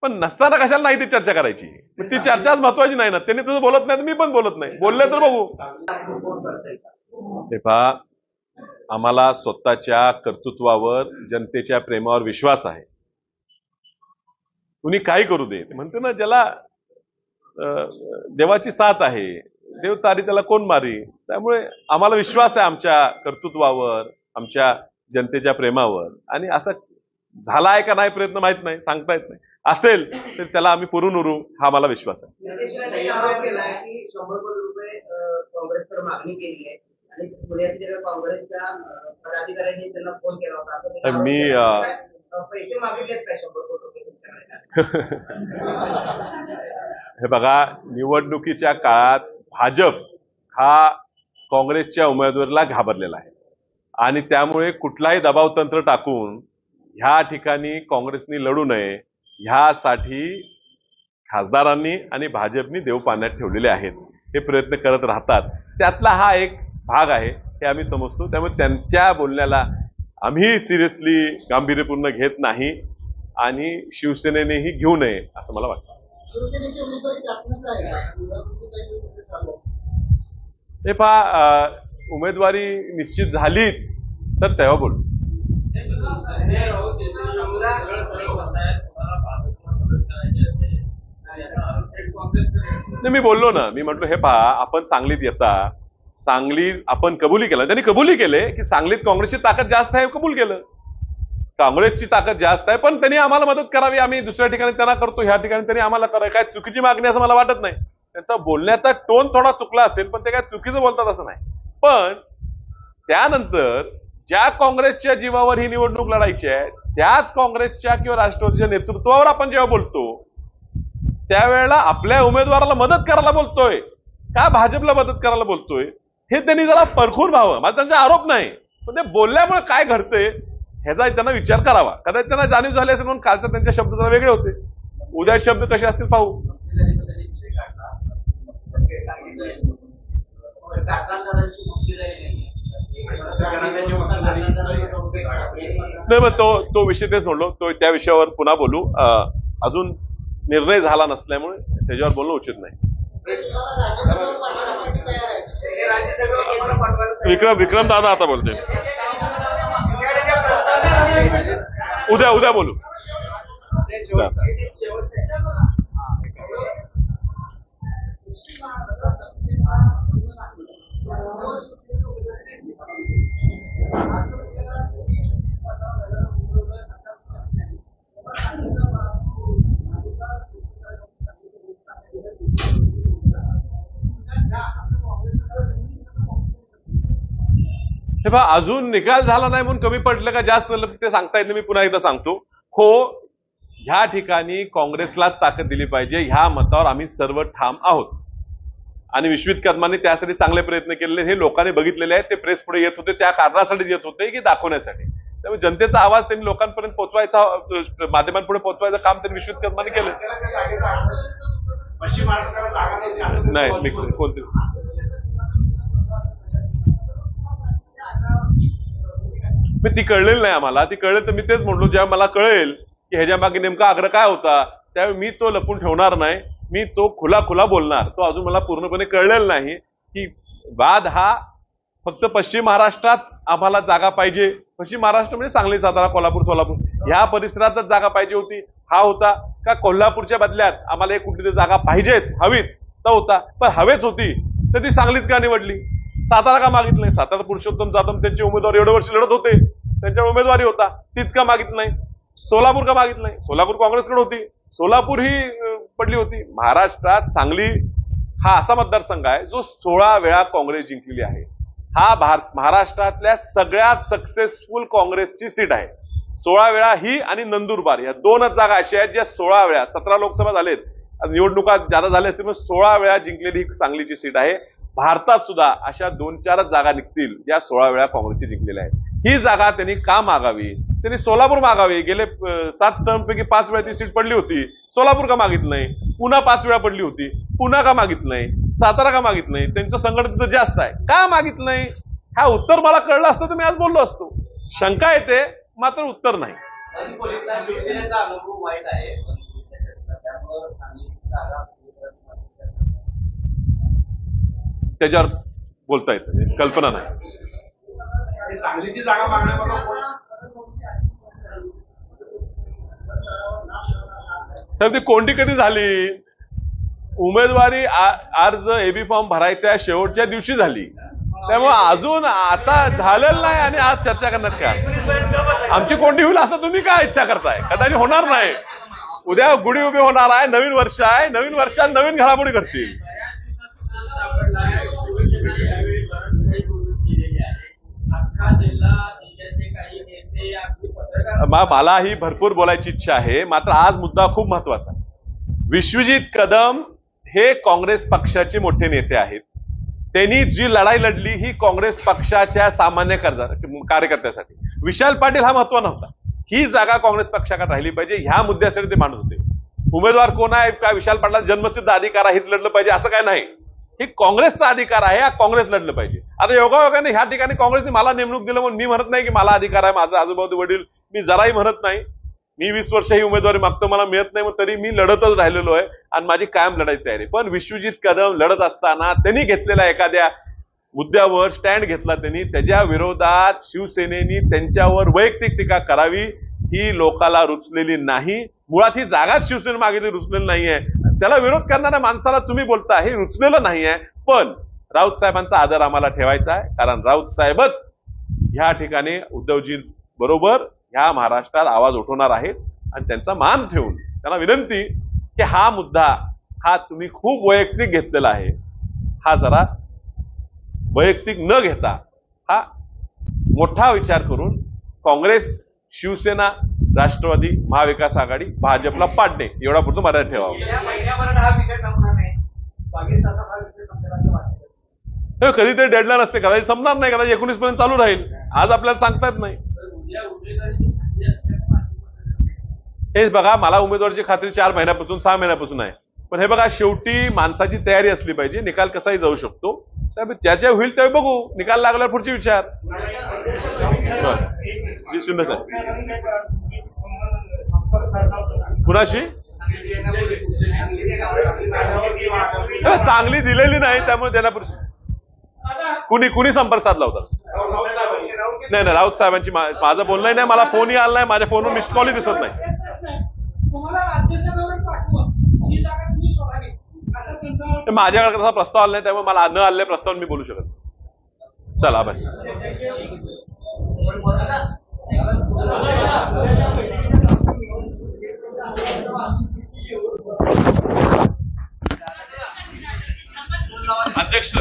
पण नसताना कशाला नाही ती चर्चा करायची? ती चर्चाच महत्वाची नाही ना. त्यांनी तुझं बोलत नाही तर मी पण बोलत नाही. बोलले तर बघू. ते पहा, आम्हाला स्वतःच्या कर्तृत्वावर, जनतेच्या प्रेमावर विश्वास आहे. कुणी काही करू दे. म्हणतो ना, ज्याला देवाची साथ आहे, देव तारी त्याला कोण मारी. त्यामुळे आम्हाला विश्वास आहे आमच्या कर्तृत्वावर, आमच्या जनतेच्या प्रेमावर. आणि असं झाला आहे का नाही प्रयत्न माहित नाही, सांगता येत नाही. असेल तर त्याला आम्ही पुरून उरू, हा मला विश्वास आहे. काँग्रेसकडे मागणी केली आहे आणि पुण्यातील काँग्रेसच्या पदाधिकाऱ्यांनी त्यांना फोन केला होता. मी पैसे मागितलेत काय 100 कोटी रुपये? हे बघा, निवडणुकीच्या काळात भाजप हा काँग्रेसच्या उमेदवाराला घाबरलेला आहे आणि त्यामुळे कुठलाही दबाव तंत्र टाकून ह्या ठिकाणी काँग्रेसनी लढू नये ह्यासाठी खासदारांनी आणि भाजपनी देव पाण्यात ठेवलेले आहेत. हे प्रयत्न करत राहतात. त्यातला हा एक भाग आहे हे आम्ही समजतो. त्यामुळे त्यांच्या बोलण्याला आम्ही सिरियसली गांभीर्यपूर्ण घेत नाही आणि शिवसेनेनेही घेऊ नये असं मला वाटतं. हे पहा, उमेदवारी निश्चित झालीच तर तेव्हा बोलू. मी बोललो ना, मी म्हटलो हे पहा, आपण सांगलीत येता, सांगली आपण कबुली केलं, त्यांनी कबुली केले की सांगलीत काँग्रेसची ताकद जास्त आहे, कबूल केलं. काँग्रेसची ताकद जास्त आहे, पण त्यांनी आम्हाला मदत करावी, आम्ही दुसऱ्या ठिकाणी त्यांना करतो, ह्या ठिकाणी त्यांनी आम्हाला करावी. काय चुकीची मागणी असं मला वाटत नाही. त्यांचा बोलण्याचा टोन थोडा चुकला असेल, पण ते काय चुकीचं बोलतात असं नाही. पण त्यानंतर ज्या काँग्रेसच्या जीवावर ही निवडणूक लढायची आहे त्याच काँग्रेसच्या किंवा राष्ट्रवादीच्या नेतृत्वावर आपण जेव्हा बोलतो त्यावेळेला आपल्या उमेदवाराला मदत करायला बोलतोय का भाजपला मदत करायला बोलतोय हे त्यांनी जरा परखून व्हावं. माझा त्यांचा आरोप नाही, पण ते बोलल्यामुळे काय घडतंय ह्याचा त्यांना विचार करावा. कदाचित त्यांना जाणीव झाली असेल म्हणून कालचा त्यांचे शब्द जरा वेगळे होते. उद्या शब्द कसे असतील पाहू. नाही, मग तो विषय तेच म्हणलो, तो त्या विषयावर पुन्हा बोलू. अजून निर्णय झाला नसल्यामुळे त्याच्यावर बोलणं उचित नाही. विक्रम दादा आता बोलते. उद्या बोलू. हे पहा, अजून निकाल झाला नाही म्हणून कमी पडलं का जास्त झालं ते सांगता येत नाही. मी पुन्हा एकदा सांगतो, हो, ह्या ठिकाणी काँग्रेसलाच ताकद दिली पाहिजे ह्या मतावर आम्ही सर्व ठाम आहोत आणि विश्वित कदमांनी त्यासाठी चांगले प्रयत्न केलेले हे लोकांनी बघितलेले आहेत. ते प्रेस पुढे येत होते त्या कारणासाठी येत होते की दाखवण्यासाठी. त्यामुळे जनतेचा आवाज त्यांनी लोकांपर्यंत पोहोचवायचा, माध्यमांपुढे पोहोचवायचं काम त्यांनी विश्वित कदमांनी केलं. नाही मिक्स कोणते ती कळलेली नाही आम्हाला. ती कळेल तर मी तेच म्हणलो, जेव्हा मला कळेल की ह्याच्या मागे नेमका आग्रह काय होता त्यावेळी मी तो लपून ठेवणार नाही, मी तो खुला बोलणार. तो अजून मला पूर्णपणे कळलेला नाही की वाद हा फक्त पश्चिम महाराष्ट्रात आम्हाला जागा पाहिजे, पश्चिम महाराष्ट्र म्हणजे सांगली, सातारा, कोल्हापूर, सोलापूर ह्या परिसरातच जागा पाहिजे होती हा होता का कोल्हापूरच्या बदल्यात आम्हाला एक कुठली जागा पाहिजेच, हवीच तो होता. पण हवेच होती तर ती सांगलीच का निवडली? सातारा का मागितलं नाही? सातारा पुरुषोत्तम जाधव त्यांचे उमेदवार एवढे वर्ष लढत होते, त्यांच्यावर उमेदवारी होता, तीच का मागितलं नाही? सोलापूर का मागितलं नाही? सोलापूर काँग्रेसकडे होती, सोलापूर ही पडली होती. महाराष्ट्रात सांगली हा असा मतदारसंघ आहे जो 16 वेळा काँग्रेस जिंकलेली आहे. हा महाराष्ट्रातल्या सगळ्यात सक्सेसफुल काँग्रेसची सीट आहे. 16 वेळा ही आणि नंदुरबार या दोनच जागा अशा आहेत ज्या 16 वेळा, 17 लोकसभा झालेत, निवडणुका ज्यादा झाल्या असतील, 16 वेळा जिंकलेली ही सांगलीची सीट आहे. भारतात सुद्धा अशा 2-4 जागा निघतील ज्या 16 वेळा काँग्रेसची जिंकलेल्या आहेत. ही जागा त्यांनी का मागावी? त्यांनी सोलापूर मागावी. गेले 7 टर्मपैकी 5 वेळा ती सीट पडली होती, सोलापूर का मागितलं नाही? पुन्हा 5 वेळा पडली होती, पुन्हा का मागितलं नाही? सातारा का मागितलं नाही? त्यांचं संघटन तिथं जास्त आहे, का मागितलं नाही? हा उत्तर मला कळलं असतं तर मी आज बोललो असतो. शंका येते मात्र उत्तर नाही. त्याच्यावर बोलता येतं, कल्पना नाही. सांगलीची जागा मागण्याबाबत साहेब ती कोणती कधी झाली? उमेदवारी अर्ज एबी फॉर्म भरायच्या शेवटच्या दिवशी झाली, त्यामुळे अजून आता झालेलं नाही आणि आज चर्चा करण्यात काय? आमची कोणती होईल असं तुम्ही काय इच्छा करताय? कदाचित होणार नाही. उद्या गुढी उभी होणार आहे, नवीन वर्ष आहे, नवीन वर्षात नवीन घडामोडी घडतील. मला ही भरपूर बोलायची इच्छा आहे, मात्र आज मुद्दा खूप महत्वाचा आहे. विश्वजित कदम हे काँग्रेस पक्षाचे मोठे नेते आहेत. त्यांनी जी लढाई लढली ही काँग्रेस पक्षाच्या सामान्य कार्यकर्त्यासाठी. विशाल पाटील हा महत्व नव्हता. ही जागा काँग्रेस पक्षाकडे राहिली पाहिजे ह्या मुद्द्यासाठी ते मांडत होते. उमेदवार कोण आहे का विशाल पाटलांचा जन्मसिद्ध अधिकार आहे, हेच लढलं पाहिजे असं काय नाही. ही काँग्रेसचा अधिकार आहे, हा काँग्रेस लढलं पाहिजे. आता योगायोगाने ह्या ठिकाणी काँग्रेसने मला नेमणूक दिलं म्हणून मी म्हणत नाही की मला अधिकार आहे, माझा आजूबाजू वडील, मी जराही म्हणत नाही. मी 20 वर्ष ही उमेदवारी मागतो, मला मिळत नाही, मग तरी मी लढतच राहिलेलो आहे आणि माझी कायम लढायची तयारी. पण विश्वजित कदम लढत असताना त्यांनी घेतलेल्या एखाद्या मुद्द्यावर स्टँड घेतला, त्यांनी त्याच्या विरोधात शिवसेनेनी त्यांच्यावर वैयक्तिक टीका करावी ही लोकाला रुचलेली नाही. मुळात ही जागाच शिवसेने मागितली रुचलेली नाहीये. त्याला विरोध करणाऱ्या माणसाला तुम्ही बोलता हे रुचलेलं नाहीये. पण राऊत साहेबांचा आदर आम्हाला ठेवायचा आहे, कारण राऊत साहेबच ह्या ठिकाणी उद्धवजी बरोबर ह्या महाराष्ट्रात आवाज उठवणार आहेत आणि त्यांचा मान ठेवून त्यांना विनंती की हा मुद्दा हा तुम्ही खूप वैयक्तिक घेतलेला आहे, हा जरा वैयक्तिक न घेता हा मोठा विचार करून काँग्रेस, शिवसेना, राष्ट्रवादी, महाविकास आघाडी, भाजपला पाडणे एवढा पुरतं मर्यादा ठेवावं. कधीतरी डेडलाईन असते, कदाचित संपणार नाही, कदाचित 19 पर्यंत चालू राहील. आज आपल्याला सांगता येत नाही. हेच बघा, मला उमेदवाराची खात्री 4 महिन्यापासून 6 महिन्यापासून आहे. पण हे बघा, शेवटी माणसाची तयारी असली पाहिजे. निकाल कसाही जाऊ शकतो, त्यामुळे ज्याच्या होईल त्यावेळी बघू. निकाल लागल्यावर पुढचे विचार. शिंदे साहेब कुणाशी सांगली दिलेली नाही, त्यामुळे त्याला कुणी संपर्क साधला होता? नाही नाही, राऊत साहेबांची माझं बोलणं नाही, मला फोनही आला नाही, माझ्या फोनवर मिस्ड कॉलही दिसत नाही. माझ्याकडे तसा प्रस्ताव आला नाही, त्यामुळे मला न आलेल्या प्रस्ताव मी बोलू शकत. चला बाय. अध्यक्ष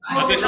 अध्यक्ष